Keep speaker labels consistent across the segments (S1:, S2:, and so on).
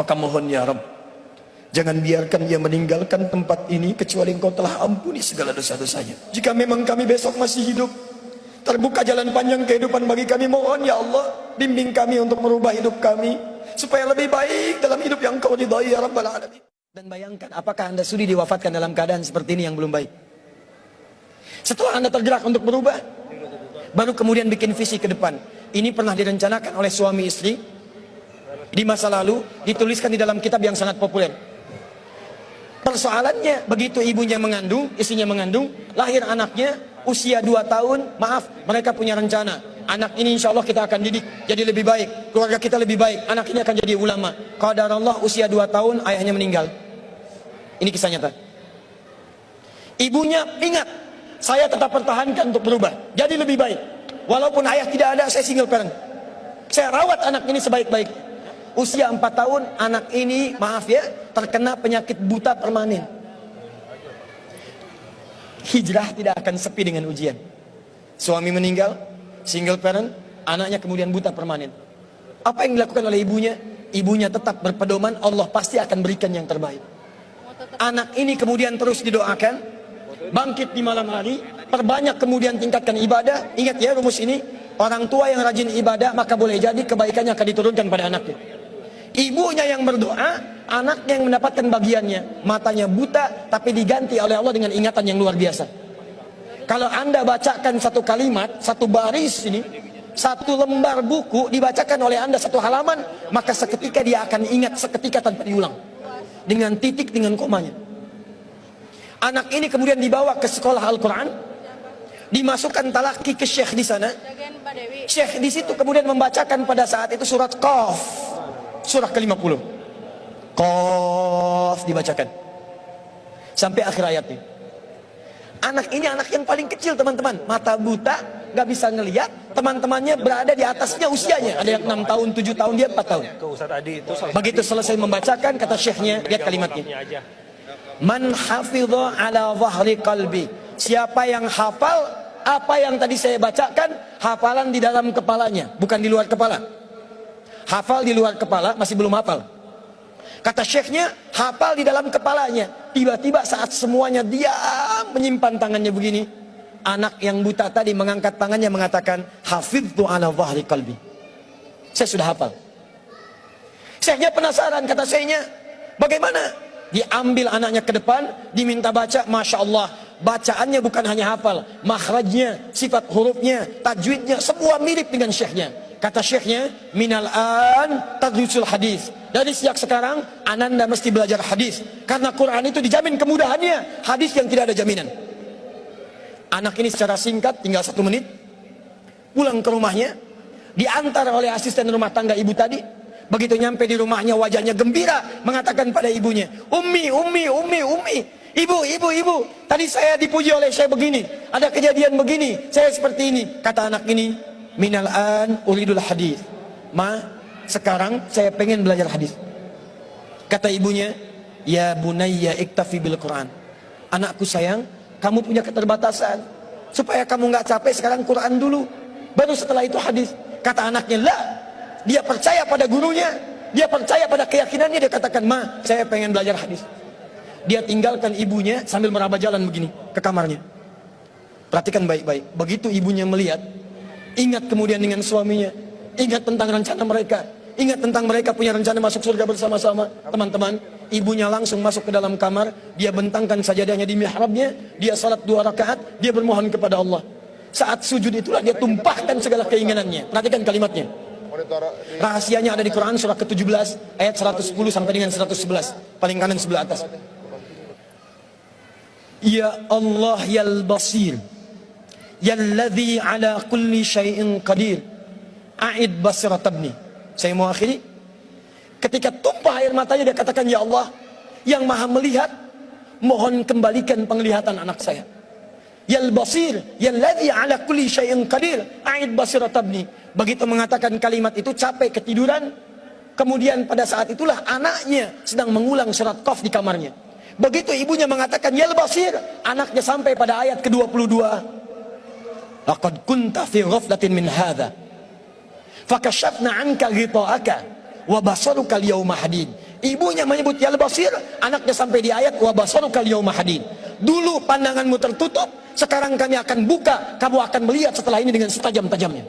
S1: Maka mohon ya Rabb, jangan biarkan dia meninggalkan tempat ini kecuali Engkau telah ampuni segala dosa-dosanya. Jika memang kami besok masih hidup, terbuka jalan panjang kehidupan bagi kami, mohon ya Allah, bimbing kami untuk merubah hidup kami supaya lebih baik dalam hidup yang Kau ridhai ya Rabbal Alamin. Dan bayangkan, apakah Anda sudi diwafatkan dalam keadaan seperti ini yang belum baik? Setelah Anda tergerak untuk berubah, baru kemudian bikin visi ke depan. Ini pernah direncanakan oleh suami istri di masa lalu, dituliskan di dalam kitab yang sangat populer. Persoalannya, begitu ibunya mengandung, istrinya mengandung, lahir anaknya usia 2 tahun, maaf, mereka punya rencana. Anak ini insya Allah kita akan didik jadi lebih baik, keluarga kita lebih baik, anak ini akan jadi ulama. Qadarullah usia 2 tahun, ayahnya meninggal. Ini kisah nyata. Ibunya ingat, saya tetap pertahankan untuk berubah, jadi lebih baik. Walaupun ayah tidak ada, saya single parent. Saya rawat anak ini sebaik-baik. Usia 4 tahun, anak ini, maaf ya, terkena penyakit buta permanen. Hijrah tidak akan sepi dengan ujian. Suami meninggal, single parent, anaknya kemudian buta permanen. Apa yang dilakukan oleh ibunya? Ibunya tetap berpedoman, Allah pasti akan berikan yang terbaik. Anak ini kemudian terus didoakan, bangkit di malam hari, perbanyak kemudian tingkatkan ibadah. Ingat ya rumus ini, orang tua yang rajin ibadah maka boleh jadi kebaikannya akan diturunkan pada anaknya. Ibunya yang berdoa, anaknya yang mendapatkan bagiannya. Matanya buta tapi diganti oleh Allah dengan ingatan yang luar biasa. Kalau Anda bacakan satu kalimat, satu baris ini, satu lembar buku dibacakan oleh Anda satu halaman, maka seketika dia akan ingat seketika tanpa diulang, dengan titik, dengan komanya. Anak ini kemudian dibawa ke sekolah Al-Quran, dimasukkan talaki ke syekh di sana. Syekh di situ kemudian membacakan pada saat itu surat Qaf, surah ke-50. Qaf dibacakan sampai akhir ayatnya. Anak ini anak yang paling kecil teman-teman, mata buta, gak bisa ngelihat. Teman-temannya berada di atasnya usianya, ada yang 6 tahun, 7 tahun, dia 4 tahun. Begitu selesai membacakan, kata syekhnya, lihat kalimatnya, man hafidha ala zahri qalbi, siapa yang hafal apa yang tadi saya bacakan, hafalan di dalam kepalanya, bukan di luar kepala. Hafal di luar kepala masih belum hafal. Kata syekhnya, hafal di dalam kepalanya. Tiba-tiba saat semuanya diam menyimpan tangannya begini, anak yang buta tadi mengangkat tangannya mengatakan, hafidtu ala zahri qalbi, saya sudah hafal. Syekhnya penasaran, kata syekhnya, bagaimana? Diambil anaknya ke depan, diminta baca, Masya Allah, bacaannya bukan hanya hafal, makhrajnya, sifat hurufnya, tajwidnya, semua mirip dengan syekhnya. Kata syekhnya, minal an tadrusul hadis, dari sejak sekarang ananda mesti belajar hadis, karena Quran itu dijamin kemudahannya, hadis yang tidak ada jaminan. Anak ini secara singkat, tinggal 1 menit, pulang ke rumahnya, diantar oleh asisten rumah tangga ibu tadi. Begitu nyampe di rumahnya, wajahnya gembira, mengatakan pada ibunya, Ummi, ibu, tadi saya dipuji oleh saya begini, ada kejadian begini, saya seperti ini. Kata anak ini, minal an uridul hadis, ma, sekarang saya pengen belajar hadis. Kata ibunya, ya bunayya iktafi bil Quran, anakku sayang, kamu punya keterbatasan, supaya kamu nggak capek sekarang Quran dulu, baru setelah itu hadis. Kata anaknya, lah, dia percaya pada gurunya, dia percaya pada keyakinannya, dia katakan, ma, saya pengen belajar hadis. Dia tinggalkan ibunya sambil meraba jalan begini ke kamarnya. Perhatikan baik-baik, begitu ibunya melihat, ingat kemudian dengan suaminya, ingat tentang rencana mereka, ingat tentang mereka punya rencana masuk surga bersama-sama. Teman-teman, ibunya langsung masuk ke dalam kamar, dia bentangkan sajadahnya di mihrabnya, dia salat 2 rakaat, dia bermohon kepada Allah. Saat sujud itulah dia tumpahkan segala keinginannya. Perhatikan kalimatnya. Rahasianya ada di Quran surah ke-17 ayat 110 sampai dengan 111, paling kanan sebelah atas. Ya Allah yal basir, yalladzi ala kulli syai'in qadir, a'id basirat ibni. Saya mau akhiri. Ketika tumpah air matanya dia katakan, ya Allah yang maha melihat, mohon kembalikan penglihatan anak saya. Yal basir, yalladzi ala kulli syai'in qadir, a'id basirat ibni. Begitu mengatakan kalimat itu, capek ketiduran. Kemudian pada saat itulah anaknya sedang mengulang surat Qaf di kamarnya. Begitu ibunya mengatakan yal basir, anaknya sampai pada ayat ke-22. Laqad kunta fi ghaflatin min hadza fakashafna 'anka ghita'aka wa basarukal yauma hadid. Ibunya menyebut ya Basir, anaknya sampai di ayat wa basarukal yauma hadid. Dulu pandanganmu tertutup, sekarang kami akan buka, kamu akan melihat setelah ini dengan setajam-tajamnya.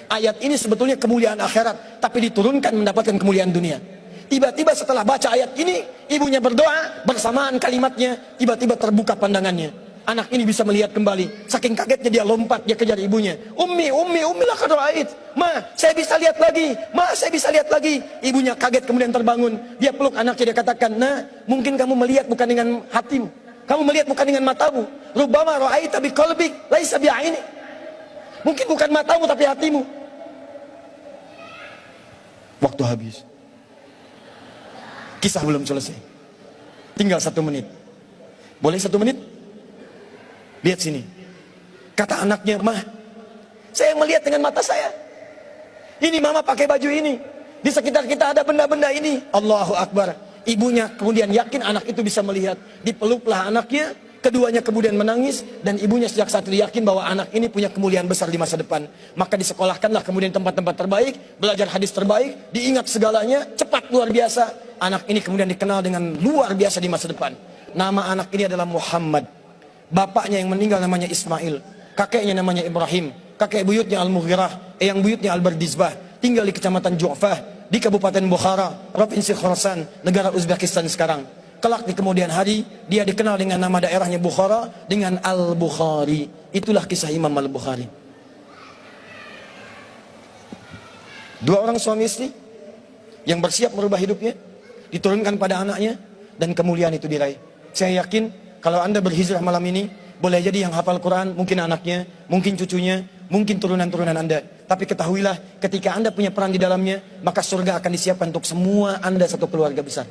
S1: Ayat ini sebetulnya kemuliaan akhirat, tapi diturunkan mendapatkan kemuliaan dunia. Tiba-tiba setelah baca ayat ini, ibunya berdoa, bersamaan kalimatnya, tiba-tiba terbuka pandangannya. Anak ini bisa melihat kembali. Saking kagetnya dia lompat, dia kejar ibunya. Ummi laqad ra'ait. Ma, saya bisa lihat lagi. Ma, saya bisa lihat lagi. Ibunya kaget kemudian terbangun. Dia peluk anaknya, dia katakan, "Nah, mungkin kamu melihat bukan dengan hatimu. Kamu melihat bukan dengan matamu. Rubbama ra'aita biqalbik, laisa bi'ainik." Mungkin bukan matamu tapi hatimu. Waktu habis. Kisah belum selesai. Tinggal 1 menit. Boleh 1 menit? Lihat sini. Kata anaknya, "Mah, saya melihat dengan mata saya. Ini mama pakai baju ini. Di sekitar kita ada benda-benda ini." Allahu Akbar. Ibunya kemudian yakin anak itu bisa melihat. Dipeluklah anaknya. Keduanya kemudian menangis. Dan ibunya sejak saat itu yakin bahwa anak ini punya kemuliaan besar di masa depan. Maka disekolahkanlah kemudian tempat-tempat terbaik. Belajar hadis terbaik. Diingat segalanya. Cepat luar biasa. Anak ini kemudian dikenal dengan luar biasa di masa depan. Nama anak ini adalah Muhammad. Bapaknya yang meninggal namanya Ismail, kakeknya namanya Ibrahim, kakek buyutnya Al-Mughirah, yang buyutnya Al-Bardizbah, tinggal di kecamatan Ju'fah, di Kabupaten Bukhara, Provinsi Khorasan, negara Uzbekistan sekarang. Kelak di kemudian hari, dia dikenal dengan nama daerahnya Bukhara, dengan Al-Bukhari. Itulah kisah Imam Al-Bukhari. 2 orang suami istri, yang bersiap merubah hidupnya, diturunkan pada anaknya, dan kemuliaan itu diraih. Saya yakin, kalau Anda berhijrah malam ini, boleh jadi yang hafal Quran, mungkin anaknya, mungkin cucunya, mungkin turunan-turunan Anda. Tapi ketahuilah, ketika Anda punya peran di dalamnya, maka surga akan disiapkan untuk semua Anda satu keluarga besar.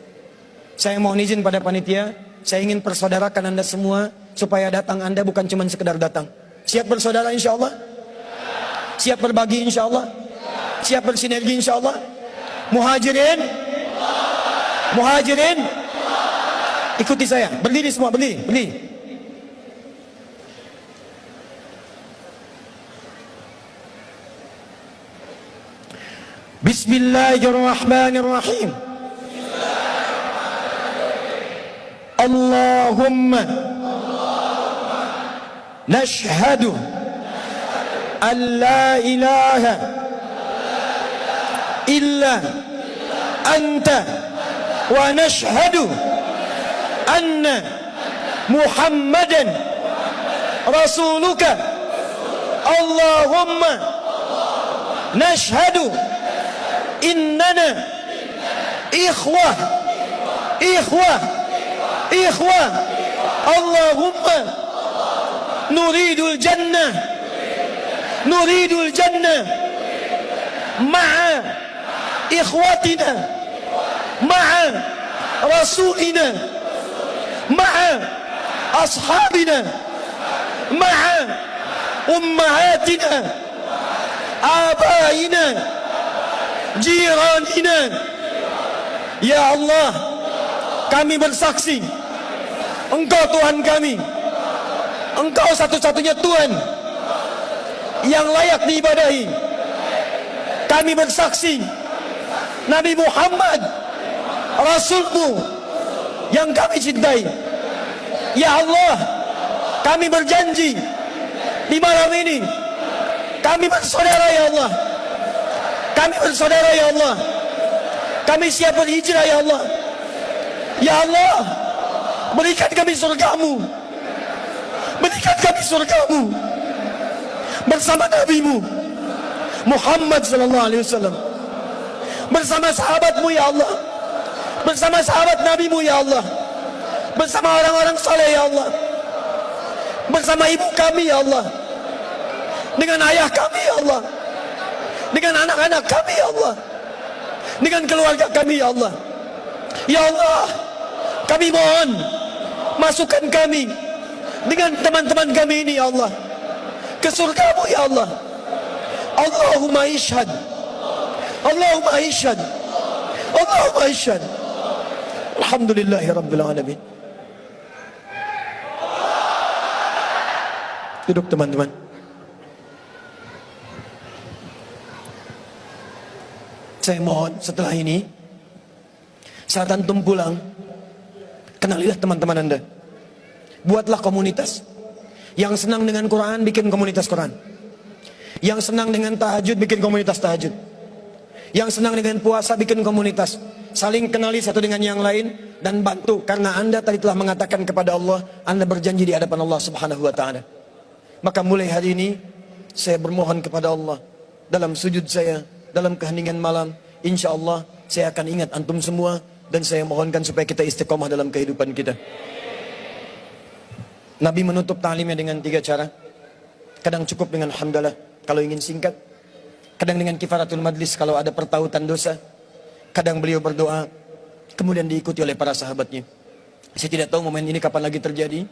S1: Saya mohon izin pada panitia, saya ingin persaudarakan Anda semua, supaya datang Anda bukan cuma sekedar datang. Siap bersaudara insya Allah? Siap berbagi insya Allah? Siap bersinergi insya Allah? Muhajirin? Muhajirin? Ikuti saya, berdiri semua, berdiri. Bismillahirrahmanirrahim. Allahumma nashhadu an la ilaha illa anta wa nashhadu anna Muhammadan Rasuluka. Allahumma nashhadu innana ikhwah. Allahumma nuridul jannah ma'a ikhwatina ma'a rasulina ma'a ashabina ma'a ummahatina abaina jiranina. Ya Allah, kami bersaksi Engkau Tuhan kami, Engkau satu-satunya Tuhan yang layak diibadahi. Kami bersaksi Nabi Muhammad Rasulmu yang kami cintai. Ya Allah, kami berjanji di malam ini kami bersaudara ya Allah. Kami bersaudara ya Allah. Kami siap berhijrah ya Allah. Ya Allah, berikan kami surgamu. Berikan kami surgamu bersama Nabi-Mu Muhammad sallallahu alaihi wasallam, bersama sahabat-Mu ya Allah, bersama sahabat Nabi-Mu ya Allah, bersama orang-orang saleh ya Allah, bersama ibu kami ya Allah, dengan ayah kami ya Allah, dengan anak-anak kami ya Allah, dengan keluarga kami ya Allah. Ya Allah, kami mohon masukkan kami dengan teman-teman kami ini ya Allah ke surga-Mu ya Allah. Allahumma ishhad, Allahumma ishhad, Allahumma ishhad. Alhamdulillahi Rabbil Alamin. Duduk teman-teman. Saya mohon setelah ini, saat antum pulang, kenalilah teman-teman Anda. Buatlah komunitas. Yang senang dengan Quran, bikin komunitas Quran. Yang senang dengan tahajud, bikin komunitas tahajud. Yang senang dengan puasa, bikin komunitas. Saling kenali satu dengan yang lain dan bantu. Karena Anda tadi telah mengatakan kepada Allah, Anda berjanji di hadapan Allah Subhanahu wa ta'ala. Maka mulai hari ini, saya bermohon kepada Allah dalam sujud saya, dalam keheningan malam, insya Allah saya akan ingat antum semua. Dan saya mohonkan supaya kita istiqomah dalam kehidupan kita. Nabi menutup ta'limnya dengan 3 cara. Kadang cukup dengan hamdalah kalau ingin singkat. Kadang dengan kifaratul majlis kalau ada pertautan dosa. Kadang beliau berdoa, kemudian diikuti oleh para sahabatnya. Saya tidak tahu momen ini kapan lagi terjadi.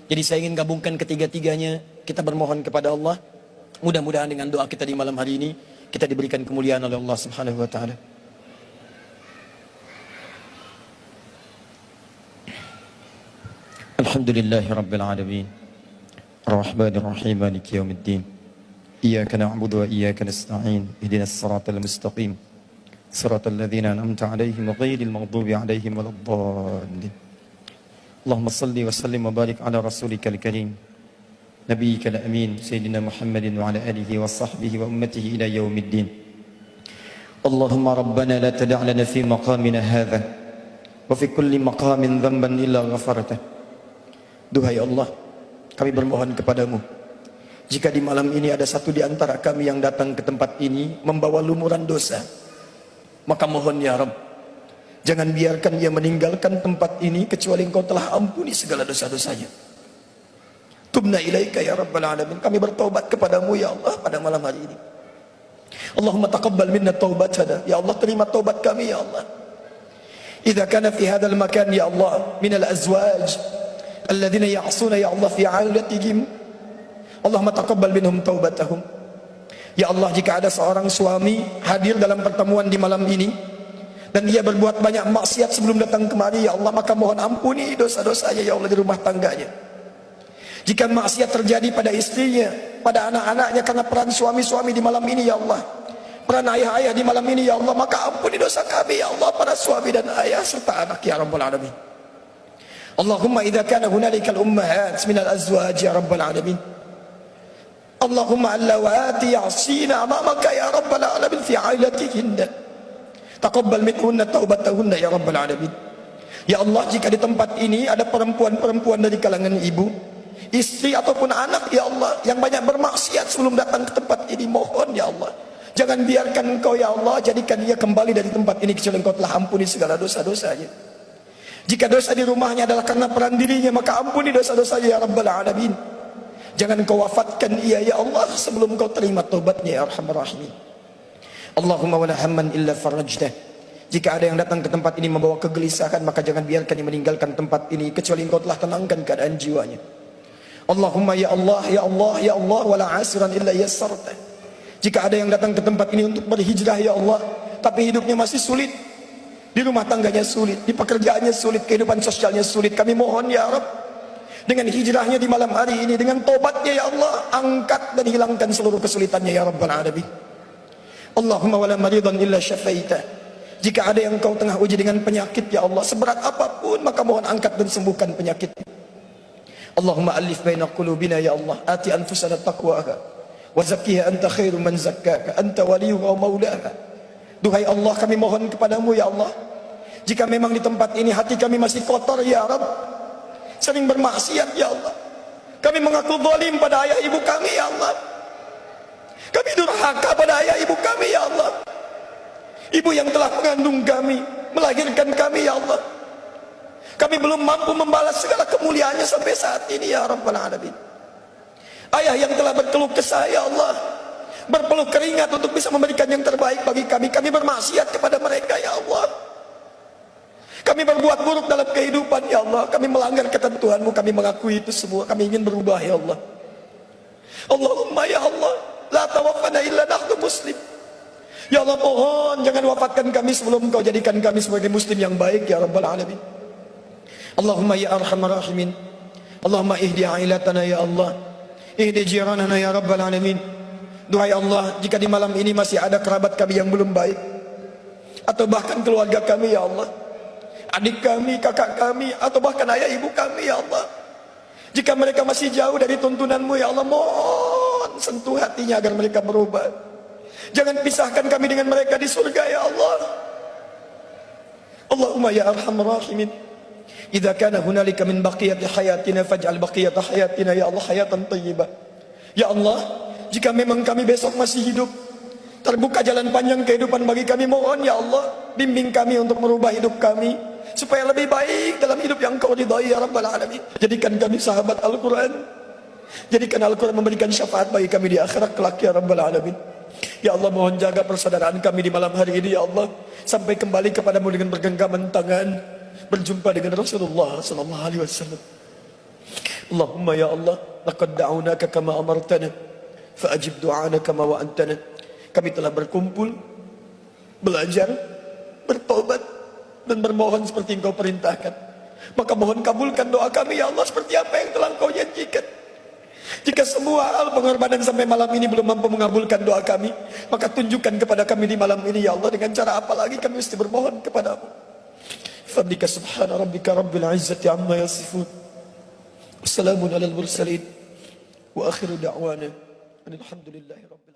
S1: Jadi saya ingin gabungkan ketiga-tiganya. Kita bermohon kepada Allah. Mudah-mudahan dengan doa kita di malam hari ini, kita diberikan kemuliaan oleh Allah Subhanahu wa ta'ala. Alhamdulillahi Rabbil Alamin, Ar-Rahmanir Rahim, Maliki Yawmiddin. Iyyaka na'budu wa iyyaka nasta'in. Ihdinas siratal mustaqim. Siratal ladzina an'amta 'alaihim ghairil maghdubi 'alaihim waladdallin. Allahumma shalli wa sallim wa barik 'ala rasulikal karim, nabiyyikal amin, sayyidina Muhammadin wa 'ala alihi wa sahbihi wa ummatihi ila yaumiddin. Allahumma rabbana la tada' lana fi maqamina hadha wa fi kulli maqamin dhanban illa ghafartah. Duhai Allah, kami bermohon kepadamu, jika di malam ini ada satu di antara kami yang datang ke tempat ini membawa lumuran dosa, maka mohon ya Rabb, jangan biarkan ia meninggalkan tempat ini kecuali Engkau telah ampuni segala dosa-dosanya. Tubna ilaika ya Rabbal Alamin, kami bertaubat kepadamu ya Allah pada malam hari ini. Allahumma taqabbal minna taubatana, ya Allah terima taubat kami ya Allah. Idza kana fi hadzal makan ya Allah minal azwaj alladzina ya'suna ya Allah fi 'ailatihim, Allahumma taqabbal minhum taubatahum. Ya Allah, jika ada seorang suami hadir dalam pertemuan di malam ini dan dia berbuat banyak maksiat sebelum datang kemari ya Allah, maka mohon ampuni dosa-dosanya ya Allah di rumah tangganya. Jika maksiat terjadi pada istrinya, pada anak-anaknya karena peran suami-suami di malam ini ya Allah, peran ayah-ayah di malam ini ya Allah, maka ampuni dosa kami ya Allah, para suami dan ayah serta anak ya Rabbal Alamin. Allahumma idza kana hunalika al-ummahat min al-azwaj ya Rabbal Alamin, Allahumma allawati ya'sina amamaka ya Rabbal Alamin fi 'ailatihinna, taqabbal minhunna taubatahunna ya Rabbal Alamin. Ya Allah, jika di tempat ini ada perempuan-perempuan dari kalangan ibu, istri ataupun anak ya Allah yang banyak bermaksiat sebelum datang ke tempat ini, mohon ya Allah, jangan biarkan Engkau ya Allah jadikan dia kembali dari tempat ini kecuali Engkau telah ampuni segala dosa-dosanya. Jika dosa di rumahnya adalah karena peran dirinya, maka ampuni dosa-dosanya ya Rabbal Alamin. Jangan Engkau wafatkan ia ya Allah sebelum Engkau terima taubatnya ya Arhamar Rahimin. Allahumma wala hamman illa farajtah. Jika ada yang datang ke tempat ini membawa kegelisahan, maka jangan biarkan dia meninggalkan tempat ini kecuali Engkau telah tenangkan keadaan jiwanya. Allahumma ya Allah ya Allah ya Allah wala asiran illa yassartah. Jika ada yang datang ke tempat ini untuk berhijrah ya Allah, tapi hidupnya masih sulit, di rumah tangganya sulit, di pekerjaannya sulit, kehidupan sosialnya sulit, kami mohon ya Rabb, dengan hijrahnya di malam hari ini, dengan tobatnya ya Allah, angkat dan hilangkan seluruh kesulitannya ya Rabbal Alamin. Allahumma wala maridan illa syafaitah. Jika ada yang Engkau tengah uji dengan penyakit ya Allah, seberat apapun, maka mohon angkat dan sembuhkan penyakit. Allahumma alif baina qulubina ya Allah, ati anfusana taqwaha wa zakkiha anta khairu man zakkaha anta waliyuha wa maulaha. Duhai Allah, kami mohon kepadamu ya Allah, jika memang di tempat ini hati kami masih kotor ya Rabb, sering bermaksiat ya Allah, kami mengaku zalim pada ayah ibu kami ya Allah, kami durhaka pada ayah ibu kami ya Allah, ibu yang telah mengandung kami, melahirkan kami ya Allah, kami belum mampu membalas segala kemuliaannya sampai saat ini ya Rabbal Alamin. Ayah yang telah berkeluh kesah ya Allah, berpeluh keringat untuk bisa memberikan yang terbaik bagi kami, kami bermaksiat kepada mereka ya Allah, kami berbuat buruk dalam kehidupan ya Allah, kami melanggar ketentuan-Mu, kami mengakui itu semua, kami ingin berubah ya Allah. Allahumma ya Allah, la tawaffana illa nahnu muslim. Ya Allah, mohon jangan wafatkan kami sebelum Engkau jadikan kami sebagai muslim yang baik ya Rabbal Alamin. Allahumma ya Arhamar Rahimin, Allahumma ihdi ailatana ya Allah, ihdi jiranana ya Rabbal Alamin. Duhai Allah, jika di malam ini masih ada kerabat kami yang belum baik, atau bahkan keluarga kami ya Allah, adik kami, kakak kami, atau bahkan ayah ibu kami ya Allah. Jika mereka masih jauh dari tuntunanmu ya Allah, mohon sentuh hatinya agar mereka berubah. Jangan pisahkan kami dengan mereka di surga ya Allah. Allahumma ya arhamar rahimin, idza kana hunalika min baqiyati hayatina faj'al baqiyata hayatina ya Allah hayatan thayyibah. Ya Allah, jika memang kami besok masih hidup, terbuka jalan panjang kehidupan bagi kami, mohon ya Allah, bimbing kami untuk merubah hidup kami supaya lebih baik dalam hidup yang Kau ridhai ya Rabbal Alamin. Jadikan kami sahabat Al-Quran, jadikan Al-Quran memberikan syafaat bagi kami di akhirat kelak ya Rabbal Alamin. Ya Allah, mohon jaga persaudaraan kami di malam hari ini ya Allah, sampai kembali kepadamu dengan bergenggaman tangan, berjumpa dengan Rasulullah sallallahu alaihi wasallam. Allahumma ya Allah, laqad da'unaka kama amartana fa'ajib du'ana kama wa'antana. Kami telah berkumpul, belajar, bertobat, dan bermohon seperti Engkau perintahkan. Maka mohon kabulkan doa kami ya Allah seperti apa yang telah Engkau janjikan. Jika semua hal pengorbanan sampai malam ini belum mampu mengabulkan doa kami, maka tunjukkan kepada kami di malam ini ya Allah, dengan cara apa lagi kami mesti bermohon kepadamu. Fadlika subhana rabbika rabbil izzati amma yasifun, wassalamun alal mursalin, wa akhiru da'wana alhamdulillahi rabbil alamin.